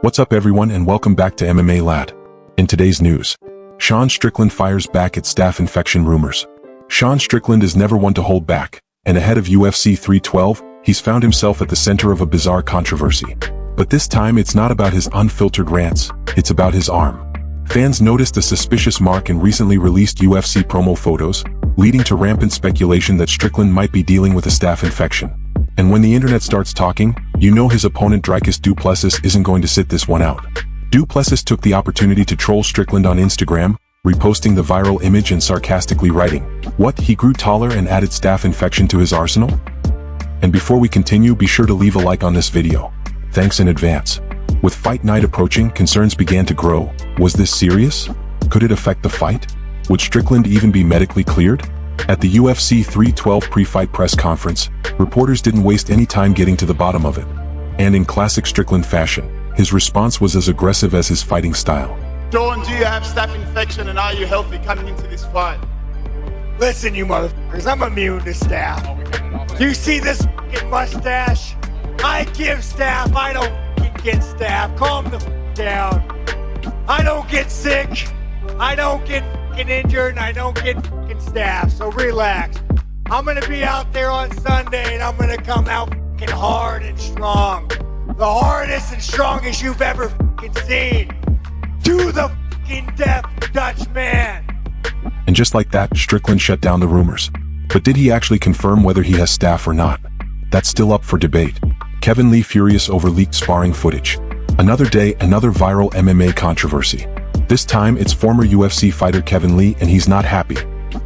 What's up everyone and welcome back to MMA Lad. In today's news, Sean Strickland fires back at staph infection rumors. Sean Strickland is never one to hold back, and ahead of UFC 312, he's found himself at the center of a bizarre controversy. But this time it's not about his unfiltered rants, it's about his arm. Fans noticed a suspicious mark in recently released UFC promo photos, leading to rampant speculation that Strickland might be dealing with a staph infection. And when the internet starts talking, you know his opponent Dricus Du Plessis isn't going to sit this one out. Du Plessis took the opportunity to troll Strickland on Instagram, reposting the viral image and sarcastically writing, "What, he grew taller and added staph infection to his arsenal?" And before we continue, be sure to leave a like on this video. Thanks in advance. With fight night approaching, concerns began to grow. Was this serious? Could it affect the fight? Would Strickland even be medically cleared? At the UFC 312 pre-fight press conference, reporters didn't waste any time getting to the bottom of it. And in classic Strickland fashion, his response was as aggressive as his fighting style. Sean, do you have staph infection and are you healthy coming into this fight? Listen, you motherfuckers, I'm immune to staph. Do you see this fucking mustache? I give staph, I don't fucking get staph. Calm the fuck down. I don't get sick. I don't get fucking injured, and I don't get fucking staph, so relax. I'm gonna be out there on Sunday, and I'm gonna come out fucking hard and strong. The hardest and strongest you've ever fucking seen. To the fucking death, Dutch man. And just like that, Strickland shut down the rumors. But did he actually confirm whether he has staph or not? That's still up for debate. Kevin Lee furious over leaked sparring footage. Another day, another viral MMA controversy. This time, it's former UFC fighter Kevin Lee, and he's not happy.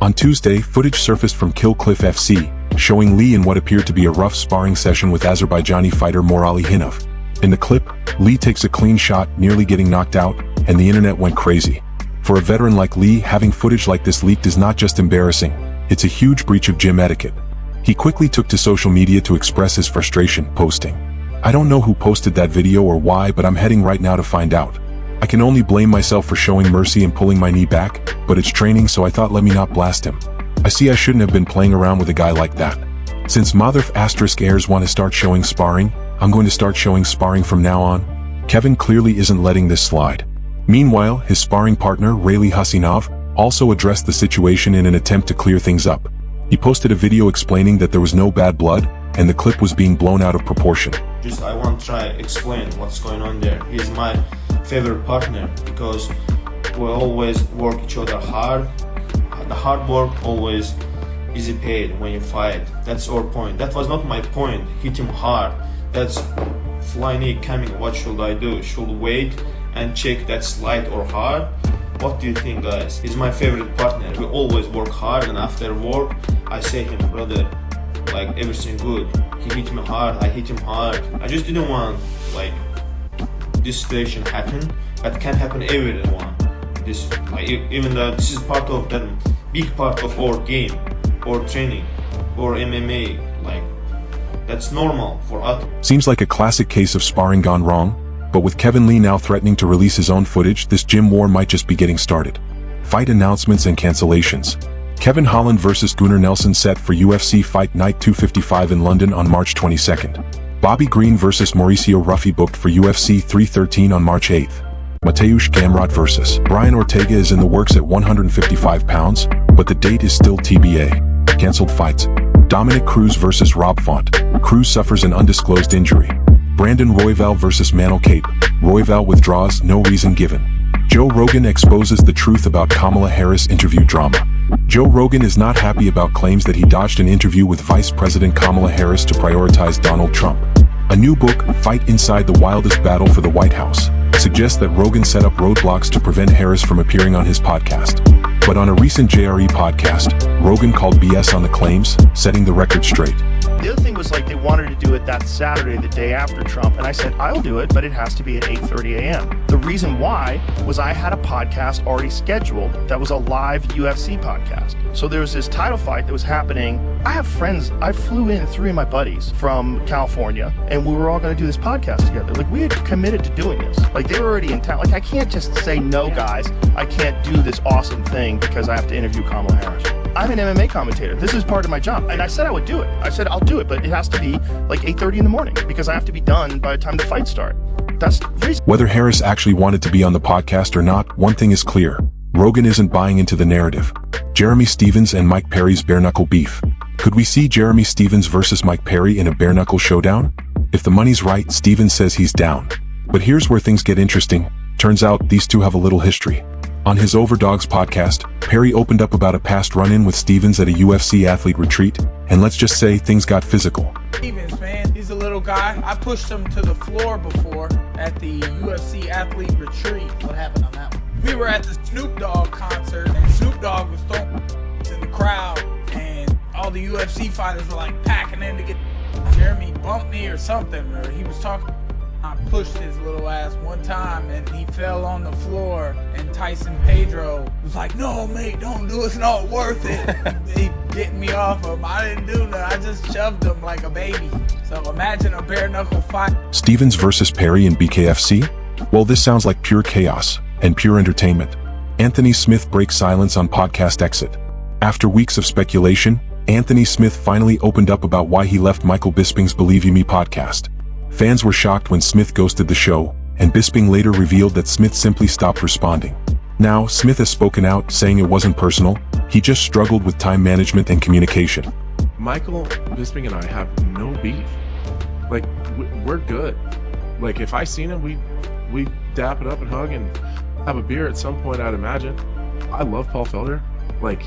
On Tuesday, footage surfaced from Kill Cliff FC, showing Lee in what appeared to be a rough sparring session with Azerbaijani fighter Morali Hinov. In the clip, Lee takes a clean shot, nearly getting knocked out, and the internet went crazy. For a veteran like Lee, having footage like this leaked is not just embarrassing, it's a huge breach of gym etiquette. He quickly took to social media to express his frustration, posting, "I don't know who posted that video or why, but I'm heading right now to find out. I can only blame myself for showing mercy and pulling my knee back, but it's training, so I thought let me not blast him. I see I shouldn't have been playing around with a guy like that. Since Motherf * heirs want to start showing sparring, I'm going to start showing sparring from now on." Kevin clearly isn't letting this slide. Meanwhile, his sparring partner, Morali Hinov, also addressed the situation in an attempt to clear things up. He posted a video explaining that there was no bad blood, and the clip was being blown out of proportion. I want to try explain what's going on there. He's my favorite partner because we always work each other hard. The hard work always is paid when you fight. That's our point. That was not my point. Hit him hard. That's fly knee coming. What should I do? Should wait and check that's light or hard? What do you think, guys? He's my favorite partner. We always work hard, and after work I say him, brother, like everything good. He hit me hard, I hit him hard. I just didn't want like this situation happen, but can happen everyone. This even though this is part of the big part of our game, or training, or MMA, like that's normal for us. Seems like a classic case of sparring gone wrong, but with Kevin Lee now threatening to release his own footage, this gym war might just be getting started. Fight announcements and cancellations. Kevin Holland vs Gunnar Nelson set for UFC Fight Night 255 in London on March 22nd. Bobby Green vs Mauricio Ruffi booked for UFC 313 on March 8th. Mateusz Gamrot vs Brian Ortega is in the works at 155 pounds, but the date is still TBA. Cancelled fights. Dominic Cruz vs Rob Font. Cruz suffers an undisclosed injury. Brandon Royval vs Manel Kape. Royval withdraws, no reason given. Joe Rogan exposes the truth about Kamala Harris interview drama. Joe Rogan is not happy about claims that he dodged an interview with Vice President Kamala Harris to prioritize Donald Trump. A new book, Fight Inside the Wildest Battle for the White House, suggests that Rogan set up roadblocks to prevent Harris from appearing on his podcast. But on a recent JRE podcast, Rogan called BS on the claims, setting the record straight. The other thing was like they wanted to do it that Saturday, the day after Trump, and I said, I'll do it, but it has to be at 8:30 a.m. The reason why was I had a podcast already scheduled that was a live UFC podcast. So there was this title fight that was happening. I have friends, I flew in 3 of my buddies from California, and we were all going to do this podcast together. Like, we had committed to doing this. Like, they were already in town. Like, I can't just say, no, guys, I can't do this awesome thing because I have to interview Kamala Harris. I'm an MMA commentator. This is part of my job. And I said I would do it. I said I'll do it, but it has to be like 8:30 in the morning because I have to be done by the time the fight starts. That's the reason. Whether Harris actually wanted to be on the podcast or not, one thing is clear. Rogan isn't buying into the narrative. Jeremy Stephens and Mike Perry's bare-knuckle beef. Could we see Jeremy Stephens versus Mike Perry in a bare-knuckle showdown? If the money's right, Stephens says he's down. But here's where things get interesting. Turns out these two have a little history. On his Overdogs podcast, Perry opened up about a past run-in with Stephens at a UFC athlete retreat, and let's just say things got physical. Stephens, man, he's a little guy. I pushed him to the floor before at the UFC athlete retreat. What happened on that one? We were at the Snoop Dogg concert, and Snoop Dogg was throwing in the crowd, and all the UFC fighters were like packing in to get. Jeremy bumped me or something, or he was talking. I pushed his little ass one time and he fell on the floor, and Tyson Pedro was like, "No, mate, don't do it, it's not worth it." He getting me off him. I didn't do that. I just shoved him like a baby. So imagine a bare knuckle fight. Stephens versus Perry in BKFC? Well, this sounds like pure chaos and pure entertainment. Anthony Smith breaks silence on podcast exit. After weeks of speculation, Anthony Smith finally opened up about why he left Michael Bisping's Believe You Me podcast. Fans were shocked when Smith ghosted the show, and Bisping later revealed that Smith simply stopped responding. Now, Smith has spoken out, saying it wasn't personal, he just struggled with time management and communication. Michael Bisping and I have no beef. Like, we're good. Like, if I seen him, we dap it up and hug and have a beer at some point, I'd imagine. I love Paul Felder. Like,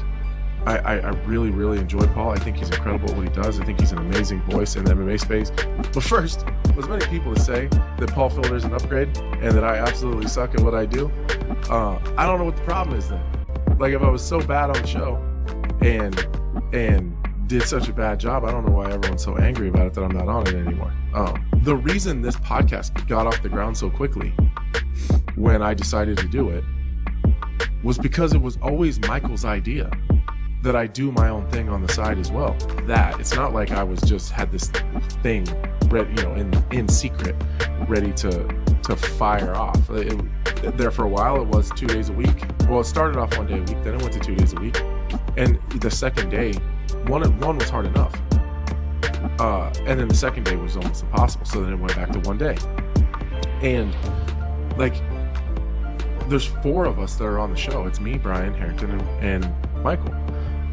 I really, really enjoy Paul. I think he's incredible at what he does. I think he's an amazing voice in the MMA space. But first, as many people as say that Paul Felder is an upgrade and that I absolutely suck at what I do, I don't know what the problem is then. Like, if I was so bad on the show and did such a bad job, I don't know why everyone's so angry about it that I'm not on it anymore. The reason this podcast got off the ground so quickly when I decided to do it was because it was always Michael's idea that I do my own thing on the side as well. That it's not like I was just had this thing ready, you know, in secret, ready to fire off. There for a while, it was 2 days a week. Well, it started off 1 day a week, then it went to 2 days a week, and the second day, one was hard enough, and then the second day was almost impossible. So then it went back to 1 day, and like, there's 4 of us that are on the show. It's me, Brian Harrington, and Michael.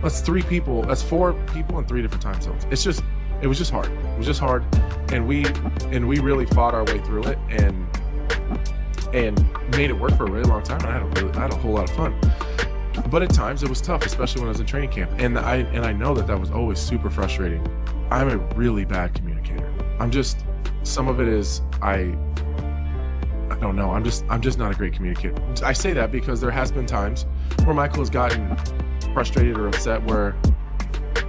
That's 3 people. That's 4 people in 3 different time zones. It was just hard. It was just hard, and we really fought our way through it and made it work for a really long time. And I had a whole lot of fun. But at times it was tough, especially when I was in training camp. And I know that was always super frustrating. I'm a really bad communicator. Some of it is I don't know. I'm just not a great communicator. I say that because there has been times where Michael has gotten frustrated or upset where,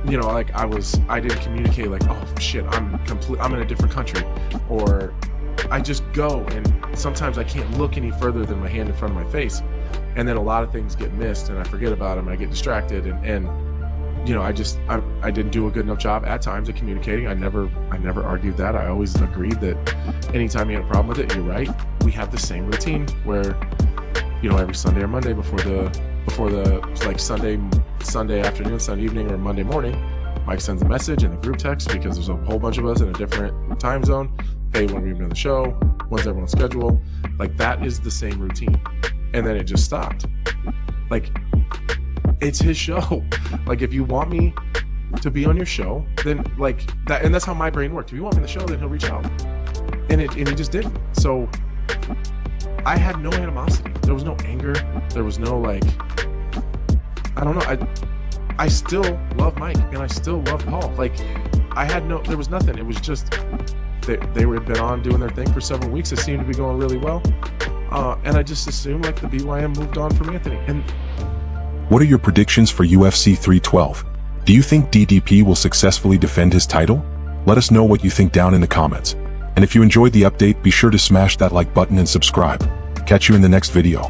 you know, like I didn't communicate, like, oh shit, I'm in a different country, or I just go and sometimes I can't look any further than my hand in front of my face, and then a lot of things get missed and I forget about them, I get distracted, and you know, I didn't do a good enough job at times of communicating. I never argued that. I always agreed that anytime you had a problem with it, you're right. We have the same routine where, you know, every Sunday or Monday before the like Sunday afternoon, Sunday evening, or Monday morning, Mike sends a message in the group text, because there's a whole bunch of us in a different time zone. Hey, when are we doing the show? When's everyone's schedule? Like, that is the same routine. And then it just stopped. Like, it's his show. Like, if you want me to be on your show, then like that, and that's how my brain worked. If you want me on the show, then he'll reach out. And he just didn't. So I had no animosity. There was no anger. There was no, like, I don't know. I still love Mike and I still love Paul. Like, there was nothing. It was just, they had been on doing their thing for several weeks. It seemed to be going really well. And I just assumed, like, the BYM moved on from Anthony. And what are your predictions for UFC 312? Do you think DDP will successfully defend his title? Let us know what you think down in the comments. And if you enjoyed the update, be sure to smash that like button and subscribe. Catch you in the next video.